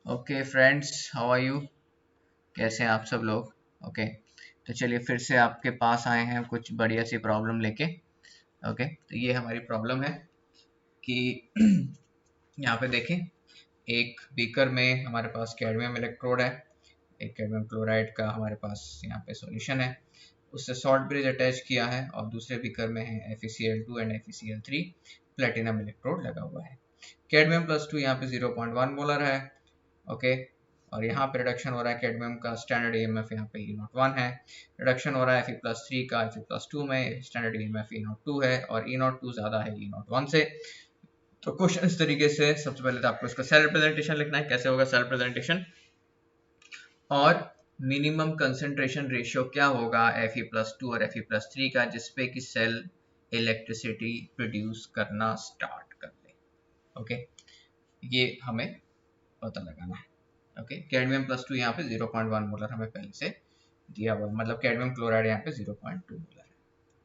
Okay friends, how are you? कैसे हैं आप सब लोग? ओके, तो चलिए फिर से आपके पास आए हैं कुछ बढ़िया सी प्रॉब्लम लेके। ओके, तो ये हमारी प्रॉब्लम है कि यहाँ पे देखें, एक बीकर में हमारे पास कैडमियम इलेक्ट्रोड है, एक कैडमियम क्लोराइड का हमारे पास यहाँ पे सॉल्यूशन है, उससे सॉल्ट ब्रिज अटैच किया है और दूसरे बीकर में है FeCl2 and FeCl3 platinum electrode लगा हुआ है। कैडमियम प्लस 2 यहाँ पे 0.1 मोलर है। ओके, और यहाँ पे रिडक्शन हो रहा है कैडमियम का स्टैंडर्ड EMF यहाँ पे E01 है, रिडक्शन हो रहा है Fe+3 का Fe+2 में, स्टैंडर्ड EMF E02 है और E02 ज़्यादा है E01 से। तो क्वेश्चन इस तरीके से, सबसे पहले तो आपको इसका सेल रिप्रेजेंटेशन लिखना है। कैसे होगा सेल रिप्रेजेंटेशन? और मिनिमम कंसंट्रेशन रेशियो क्या होगा Fe+2 और Fe+3 का, जिसपे कि सेल इलेक्ट्रिसिटी प्रोड्यूस करना स्टार्ट कर दे। ओके, ये हमें पता लगाना है। ओके, कैडमियम प्लस 2 यहाँ पे 0.1 मोलर हमें पहले से दिया हुआ, मतलब कैडमियम क्लोराइड यहाँ पे 0.2 मोलर है।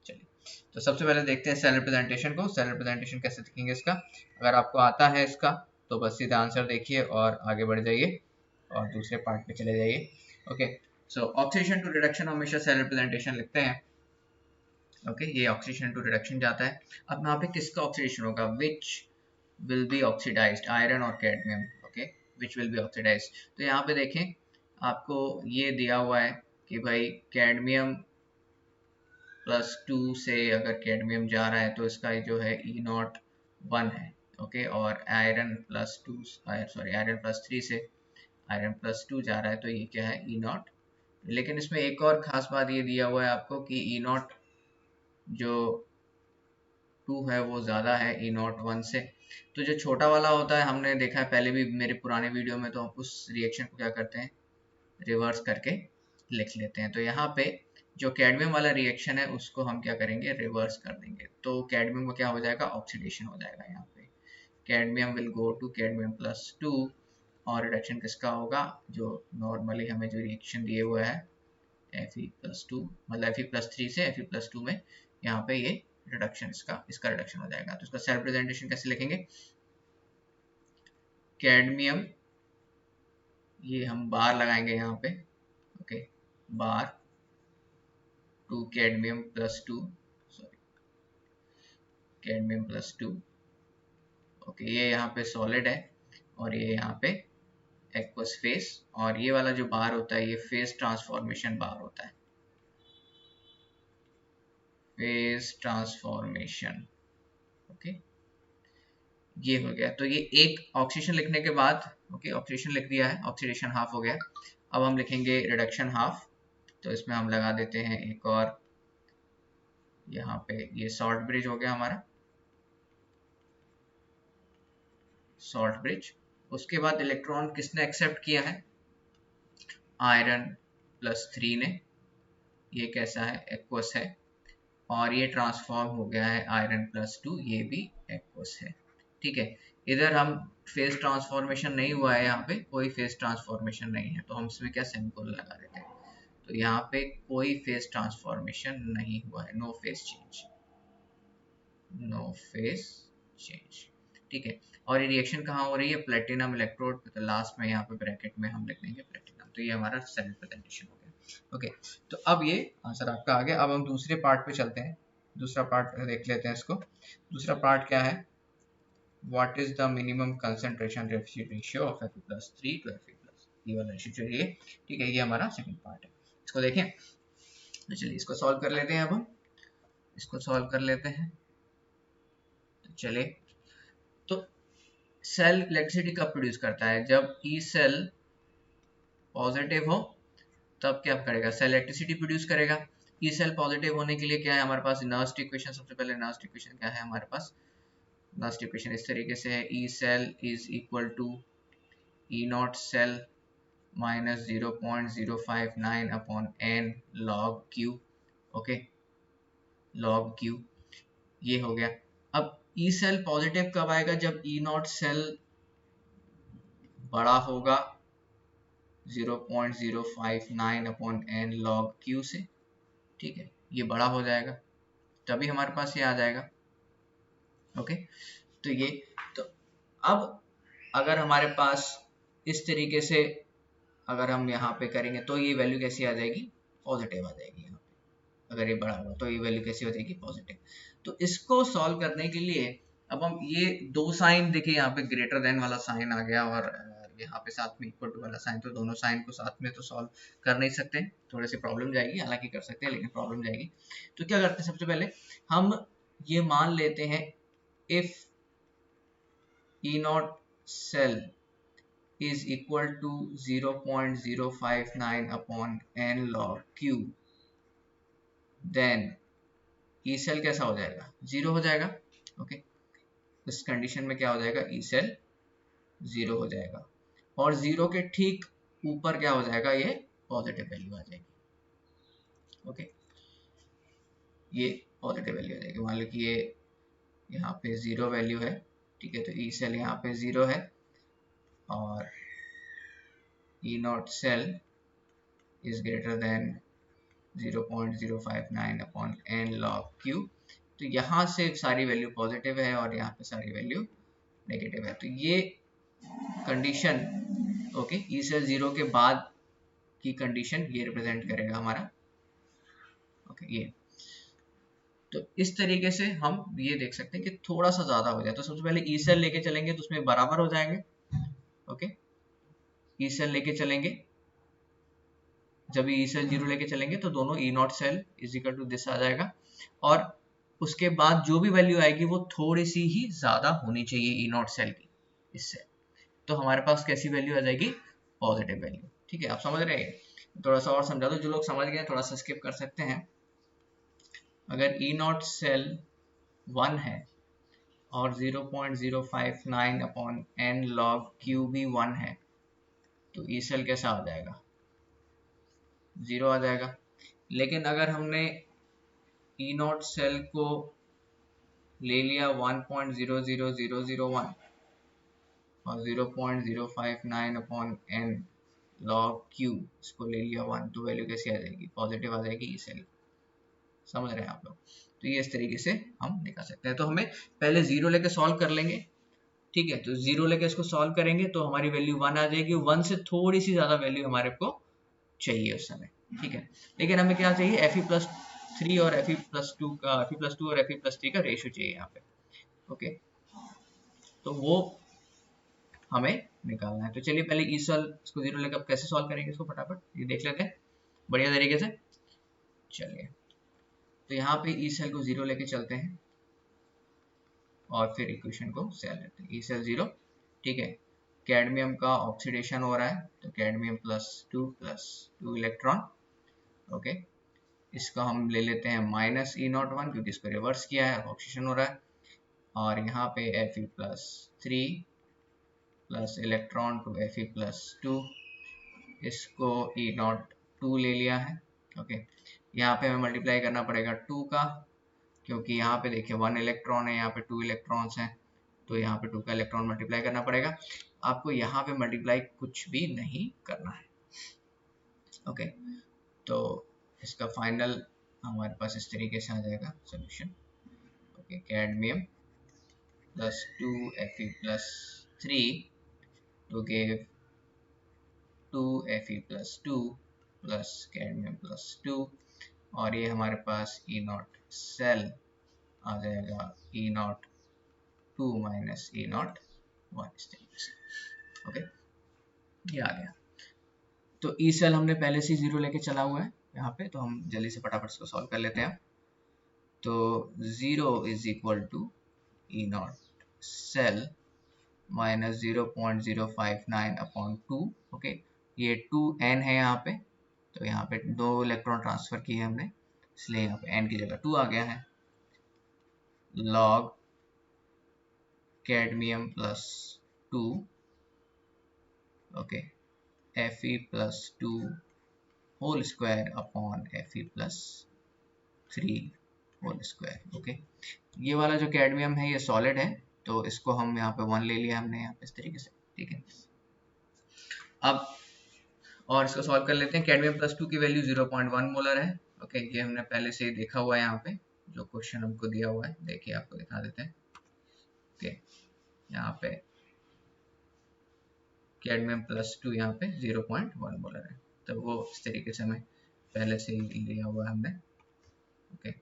चलिए, तो सबसे पहले देखते हैं सेल रिप्रेजेंटेशन को। सेल रिप्रेजेंटेशन कैसे दिखेंगे इसका? अगर आपको आता है इसका तो बस सीधा आंसर देखिए और आगे बढ़ जाइए और दूसरे पार्ट पे चले जाइए। Okay, so oxidation to reduction हमेशा सेल रिप्रेजेंटेशन लिखते हैं। ओके, ये ऑक्सीडेशन टू रिडक्शन जाता है। अब यहाँ पे किसका ऑक्सीडेशन होगा? Which will be oxidised, iron और cadmium. Okay, which will be oxidised. तो यहाँ पे देखें, आपको ये दिया हुआ है कि भाई कैडमियम +2 से अगर कैडमियम जा रहा है तो इसका जो है E01 है। ओके, और आयरन+3 से आयरन+2 जा रहा है तो ये क्या है? E0। लेकिन इसमें एक और खास बात ये दिया हुआ है आपको कि E0 जो 2 है वो ज़्यादा है E01 से। तो जो छोटा वाला होता है, हमने देखा है पहले भी मेरे पुराने वीडियो में, तो हम उस रिएक्शन को क्या करते हैं? रिवर्स करके लिख लेते हैं। तो यहाँ पे जो कैडमियम वाला रिएक्शन है उसको हम क्या करेंगे? रिवर्स कर देंगे। तो कैडमियम का क्या हो जाएगा? ऑक्सीडेशन हो जाएगा। यहाँ पे कैडमियम विल गो टू कैडमियम+2 और रिडक्शन किसका होगा? जो नॉर्मली हमें जो रिएक्शन दिए हुआ है Fe+2, मतलब Fe+3 से Fe+2 में, यहाँ पे ये रिडक्शन, इसका रिडक्शन हो जाएगा। तो इसका सेल रिप्रेजेंटेशन कैसे लिखेंगे? कैडमियम, ये हम बार लगाएंगे यहाँ पे। Okay, bar two cadmium, sorry, cadmium. Okay, ये यहाँ पे सॉलिड है और ये यहाँ पे एक्वस फेस, और ये वाला जो बार होता है ये फेस ट्रांसफॉर्मेशन बार होता है, फेस ट्रांसफॉर्मेशन। ओके, ये हो गया। तो ये एक ऑक्सीडेशन लिखने के बाद, ओके, ऑक्सीडेशन लिख दिया है, ऑक्सीडेशन हाफ हो गया। अब हम लिखेंगे रिडक्शन हाफ। तो इसमें हम लगा देते हैं एक और, यहाँ पे ये सॉल्ट ब्रिज हो गया हमारा, सॉल्ट ब्रिज। उसके बाद इलेक्ट्रॉन किसने एक्सेप्ट किया है? आयरन+3 ने। ये कैसा है? एक्वस है। और ये ट्रांसफॉर्म हो गया है आयरन+2, ये भी एक्वस है। ठीक है, इधर हम फेस ट्रांसफॉर्मेशन नहीं हुआ है, यहाँ पे कोई फेस ट्रांसफॉर्मेशन नहीं है, तो हम इसमें क्या सेमीकोलन लगा देते हैं। तो यहाँ पे कोई फेस ट्रांसफॉर्मेशन नहीं हुआ है, no phase change, no phase change. ठीक है, और ये रिएक्शन कहाँ हो रही है? प्लेटिनम इलेक्ट्रोड पे। तो लास्ट में यहाँ पे ब्रैकेट में हम लिख देंगे प्लेटिनम। तो ये हमारा सेल रिप्रेजेंटेशन हो गया। ओके, तो अब ये आंसर आपका आ गया। अब हम दूसरे पार्ट पे चलते हैं, दूसरा पार्ट देख लेते हैं इसको। दूसरा पार्ट क्या है? What is the minimum concentration ratio of Fe+3 to Fe+, ये वाला रेशियो चाहिए। ठीक है, ये हमारा सेकंड पार्ट है। इसको देखें, तो चलिए इसको सॉल्व कर लेते हैं। अब हम इसको सॉल्व कर लेते हैं। तो चलिए, तो सेल इलेक्ट्रिसिटी कब प्रोड्यूस करता है? जब ई सेल पॉजिटिव हो तब क्या करेगा? सेल इलेक्ट्रिसिटी प्रोड्यूस करेगा। ई सेल पॉजिटिव होने के लिए क्या है हमारे पास? Nernst equation. सबसे पहले नर्स्ट इक्वेशन क्या है हमारे पास? नर्स्ट इक्वेशन इस तरीके से है, E cell is equal to E0 cell minus 0.059 upon n log Q। Okay, log Q, ये हो गया। अब ई सेल पॉजिटिव कब आएगा? जब E0 सेल बड़ा होगा 0.059 अपॉन n log Q से। ठीक है, ये बड़ा हो जाएगा तभी हमारे पास ये आ जाएगा। ओके, तो ये, तो अब अगर हमारे पास इस तरीके से अगर हम यहाँ पे करेंगे तो ये वैल्यू कैसी आ जाएगी, पॉजिटिव आ जाएगी। यहाँ पे अगर ये बड़ा हुआ तो ये वैल्यू कैसी हो जाएगी, पॉजिटिव। तो इसको सॉल्व करने के लिए अब हम ये दो साइन देखिए, यहाँ पे ग्रेटर देन वाला साइन आ गया और यहाँ पे साथ में इक्वल टू वाला साइन, तो दोनों साइन को साथ में तो सॉल्व कर नहीं सकते, थोड़ी सी प्रॉब्लम जाएगी, हालांकि कर सकते हैं लेकिन प्रॉब्लम जाएगी। तो क्या करते हैं, सबसे पहले हम ये मान लेते हैं if E not cell is equal to 0.059 upon n log q, then E cell कैसा हो जाएगा, जीरो हो जाएगा। ओके, इस कंडीशन में क्या हो जाएगा, ई सेल जीरो हो जाएगा और जीरो के ठीक ऊपर क्या हो जाएगा, ये पॉजिटिव वैल्यू आ जाएगी। ओके, ये पॉजिटिव वैल्यू आ जाएगी। मान लो कि ये यहाँ पे जीरो वैल्यू है, ठीक है, तो ई सेल यहाँ पे जीरो है और E not cell is greater than 0.059 upon n log q। तो यहाँ से सारी वैल्यू पॉजिटिव है और यहाँ पे सारी वैल्यू नेगेटिव है। तो ये condition, okay, E cell zero के बाद की कंडीशन ये रिप्रेजेंट करेगा हमारा। ओके, ये तो इस तरीके से हम ये देख सकते हैं कि थोड़ा सा ज्यादा हो जाए तो सबसे पहले ई सेल लेके चलेंगे तो उसमें बराबर हो जाएंगे। ओके, ई सेल लेके चलेंगे, जब ई सेल जीरो लेके चलेंगे तो दोनों E not cell is equal to this आ जाएगा और उसके बाद जो भी वैल्यू आएगी वो थोड़ी सी ही ज्यादा होनी चाहिए ई नॉट सेल की इससे, तो हमारे पास कैसी वैल्यू आ जाएगी, पॉजिटिव वैल्यू। ठीक है, आप समझ रहे हैं, थोड़ा सा और समझा दो, जो लोग समझ गए थोड़ा सा स्किप कर सकते हैं। अगर ई नॉट सेल 1 है और 0.059 अपॉन n log q भी 1 है तो ई सेल कैसा आ जाएगा, जीरो आ जाएगा। लेकिन अगर हमने ई नॉट सेल को ले लिया 1.00001 और 0.059 अपॉन n log q, इसको ले लिया 1, तो वैल्यू कैसी आ जाएगी, पॉजिटिव आ जाएगी ई सेल। समझ रहे हैं आप लोग, तो ये इस तरीके से हम दिखा सकते हैं। तो हमें पहले जीरो लेके सॉल्व कर लेंगे, ठीक है, तो जीरो लेके इसको सॉल्व करेंगे तो हमारी वैल्यू 1 आ जाएगी, 1 से थोड़ी सी ज्यादा वैल्यू हमारे को चाहिए उस समय। ठीक है, लेकिन हमें क्या चाहिए, Fe+3 और Fe+2 का, Fe+2 और Fe+3 का रेशियो चाहिए यहाँ पे। ओके, तो वो हमें निकालना है। तो चलिए पहले ई सेल इसको जीरो लेकर कैसे सॉल्व करेंगे इसको फटाफट ये देख लेते हैं बढ़िया तरीके से। चलिए, तो यहाँ पे ई सेल को जीरो लेके चलते हैं और फिर इक्वेशन को सेल लेते हैं, ई सेल जीरो। ठीक है, कैडमियम का ऑक्सीडेशन हो रहा है तो कैडमियम +2 इलेक्ट्रॉन। ओके, इसका हम ले लेते हैं -E01 क्योंकि इसको रिवर्स किया है, ऑक्सीडेशन हो रहा है, और यहाँ पे Fe+3 plus electron to Fe+2, इसको E02 ले लिया है। ओके, यहाँ पे हमें मल्टीप्लाई करना पड़ेगा 2 का, क्योंकि यहाँ पे देखिए 1 इलेक्ट्रॉन है, यहाँ पे 2 इलेक्ट्रॉन्स हैं, तो यहाँ पे 2 का इलेक्ट्रॉन मल्टीप्लाई करना पड़ेगा। आपको यहाँ पे मल्टीप्लाई कुछ भी नहीं करना है। ओके, तो इसका फाइनल हमारे पास इस तरीके से आ जाएगा solution. Okay, cadmium +2 Fe+3 to give 2 Fe+2 plus cadmium +2, और ये हमारे पास E0 सेल आ जाएगा E02 माइनस E01 इस तरीके से। ओके, ये आ गया। तो ई सेल हमने पहले से जीरो लेके चला हुआ है यहाँ पे, तो हम जल्दी से फटाफट इसको सॉल्व कर लेते हैं। तो 0 is equal to E0 cell minus 0.059 upon 2। Okay, ये 2n है यहाँ पे, तो यहाँ पे 2 इलेक्ट्रॉन ट्रांसफर किए हमने, इसलिए यहाँ पे n की जगह 2 आ गया है, log cadmium +2, okay, Fe+2 whole square upon Fe+3 whole square. Okay, ये वाला जो कैडमियम है ये सॉलिड है, तो इसको हम यहाँ पे 1 ले लिया हमने यहाँ पे इस तरीके से। ठीक है, अब और इसको सॉल्व कर लेते हैं। कैडमियम +2 की वैल्यू 0.1 मोलर है। ओके, ये हमने पहले से ही देखा हुआ है, यहाँ पे जो क्वेश्चन हमको दिया हुआ है, देखिए आपको दिखा देते हैं। ओके, यहाँ पे कैडमियम +2 यहाँ पे 0.1 बोला है, तो वो इस तरीके से हमें पहले से ही लिया हुआ है हमने। ओके,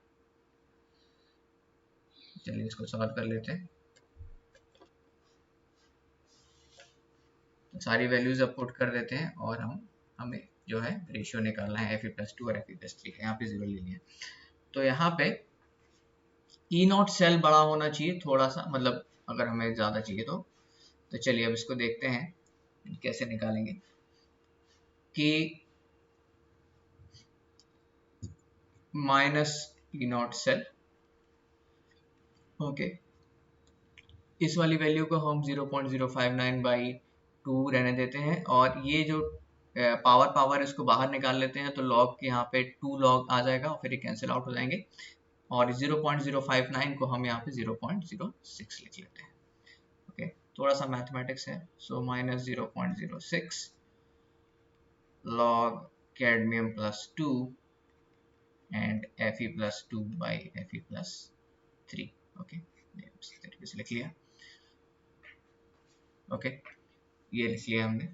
चलिए इसको सॉल्व कर लेते हैं। तो सारी वैल्यूज अब पुट कर देते हैं और हमें जो है रेशियो निकालना है Fe+2 और Fe+3 यहाँ पे 0 ले लिया। तो यहाँ पे E0 सेल बड़ा होना चाहिए थोड़ा सा, मतलब अगर हमें ज़्यादा चाहिए तो चलिए अब इसको देखते हैं कैसे निकालेंगे कि -E0 सेल, ओके, इस वाली वैल्यू को हम 0.059/2 रहने देते हैं और ये जो पावर इसको बाहर निकाल लेते हैं, तो लॉग के यहाँ पे 2 लॉग आ जाएगा और फिर ये कैंसिल आउट हो जाएंगे और 0.059 को हम यहाँ पे 0.06 लिख लेते हैं। ओके, थोड़ा सा मैथमेटिक्स है, सो -0.06 log cadmium +2 and Fe+2/Fe+3। Okay, इस तरीके से लिख लिया। ओके, ये लिख लिया हमने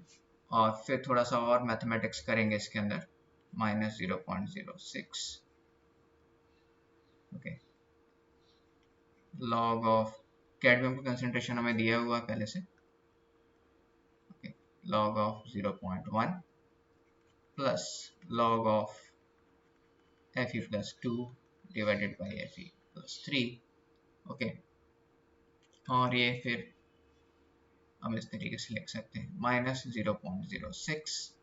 और फिर थोड़ा सा और मैथमेटिक्स करेंगे इसके अंदर, -0.06 ओके log ऑफ कैडमियम का कंसंट्रेशन हमें दिया हुआ है पहले से, okay, log of 0.1 plus log of Fe+2 divided by Fe+3। Okay, और ये फिर हम इस तरीके से लिख सकते हैं -0.06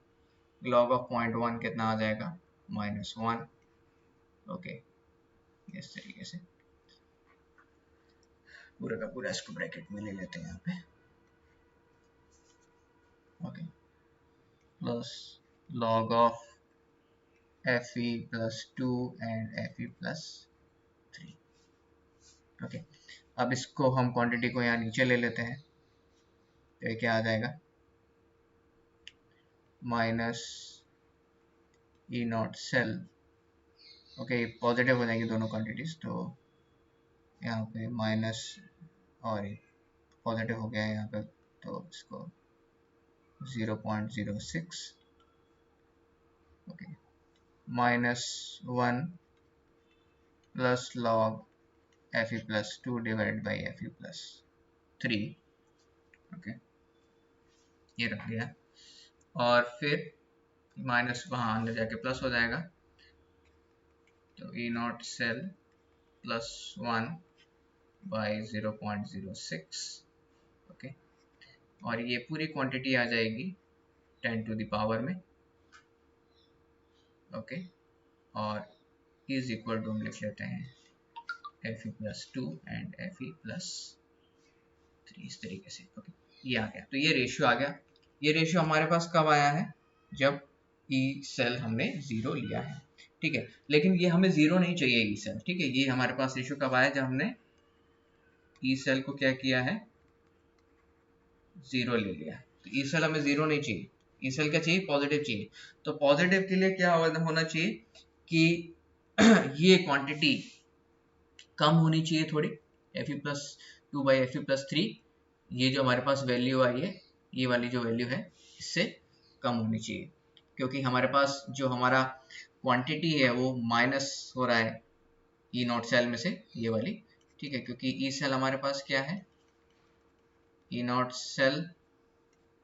log ऑफ 0.1 कितना आ जाएगा -1। ओके, इस तरीके से पूरा का पूरा इसको ब्रैकेट में ले लेते हैं यहाँ पे। Okay, plus log of Fe+2 and Fe+3। Okay, अब इसको हम क्वांटिटी को यहाँ नीचे ले लेते हैं, तो ये क्या आ जाएगा -E0 सेल। ओके, पॉजिटिव हो जाएंगी दोनों क्वांटिटीज, तो यहाँ पे माइनस और पॉजिटिव हो गया है यहाँ पे, तो इसको 0.06 okay -1 plus log Fe+2 divide by Fe+3। Okay, ये रख दिया और फिर माइनस वहाँ अंदर जाके प्लस हो जाएगा, तो E0 सेल +1/0.06। ओके, और ये पूरी क्वांटिटी आ जाएगी 10 टू द पावर में। ओके, और इज इक्वल टू हम लिख लेते हैं Fe+2 एंड Fe+3 इस तरीके से। ओके, ये आ गया, तो ये रेशियो आ गया। ये रेशियो हमारे पास कब आया है, जब ई सेल हमने 0 लिया है, ठीक है। लेकिन ये हमें 0 नहीं चाहिए ई सेल, ठीक है। ये हमारे पास रेशियो कब आया, जब हमने ई सेल को क्या किया है 0 ले लिया। तो ई सेल हमें 0 नहीं चाहिए, ई सेल क्या चाहिए पॉजिटिव चाहिए। तो पॉजिटिव के लिए क्या होना चाहिए कि ये क्वांटिटी कम होनी चाहिए थोड़ी, Fe+2/Fe+3, ये जो हमारे पास वैल्यू आई है, ये वाली जो वैल्यू है इससे कम होनी चाहिए, क्योंकि हमारे पास जो हमारा क्वांटिटी है वो माइनस हो रहा है E0 सेल में से, ये वाली, ठीक है। क्योंकि ई सेल हमारे पास क्या है, E0 cell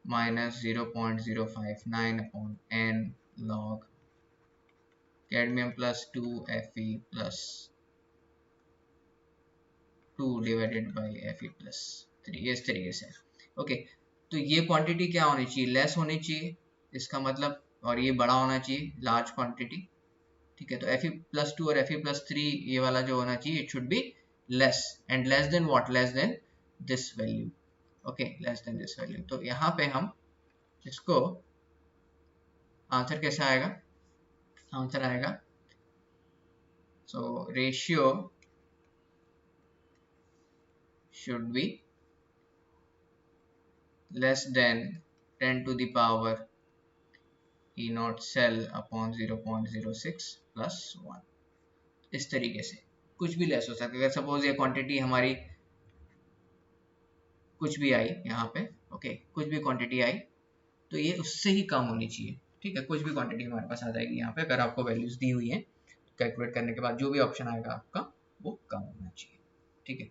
-0.059/n log cadmium +2 Fe+2 divided by Fe+3, इस तरीके से। ओके, तो ये क्वांटिटी क्या होनी चाहिए, लेस होनी चाहिए इसका मतलब, और ये बड़ा होना चाहिए, लार्ज क्वांटिटी, ठीक है। तो Fe+2 और Fe+3 ये वाला जो होना चाहिए, it should be less, and less than what, less than this value. Okay, less than this value. तो यहाँ पे हम इसको आंसर कैसा आएगा, आंसर आएगा so ratio should be less than 10 to the power E0 cell upon 0.06 plus 1। इस तरीके से कुछ भी लेस हो सकता है। अगर सपोज ये क्वांटिटी हमारी कुछ भी आई यहाँ पे, ओके, कुछ भी क्वांटिटी आई, तो ये उससे ही कम होनी चाहिए। ठीक है, कुछ भी क्वांटिटी हमारे पास आ जाएगी यहाँ पे, अगर आपको वैल्यूज दी हुई है कैलकुलेट करने के बाद जो भी ऑप्शन आएगा आपका वो कम होना चाहिए। ठीक है,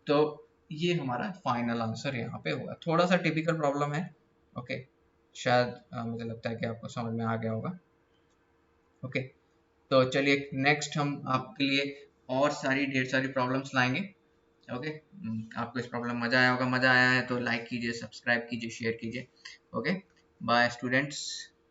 तो ये हमारा फाइनल आंसर यहाँ पे होगा। थोड़ा सा टिपिकल प्रॉब्लम है, ओके, शायद मुझे लगता है कि आपको समझ में आ गया होगा। ओके, तो चलिए नेक्स्ट हम आपके लिए और सारी ढेर सारी प्रॉब्लम्स लाएंगे। ओके, आपको इस प्रॉब्लम मजा आया होगा, मजा आया है तो लाइक कीजिए, सब्सक्राइब कीजिए, शेयर कीजिए। Okay, bye students.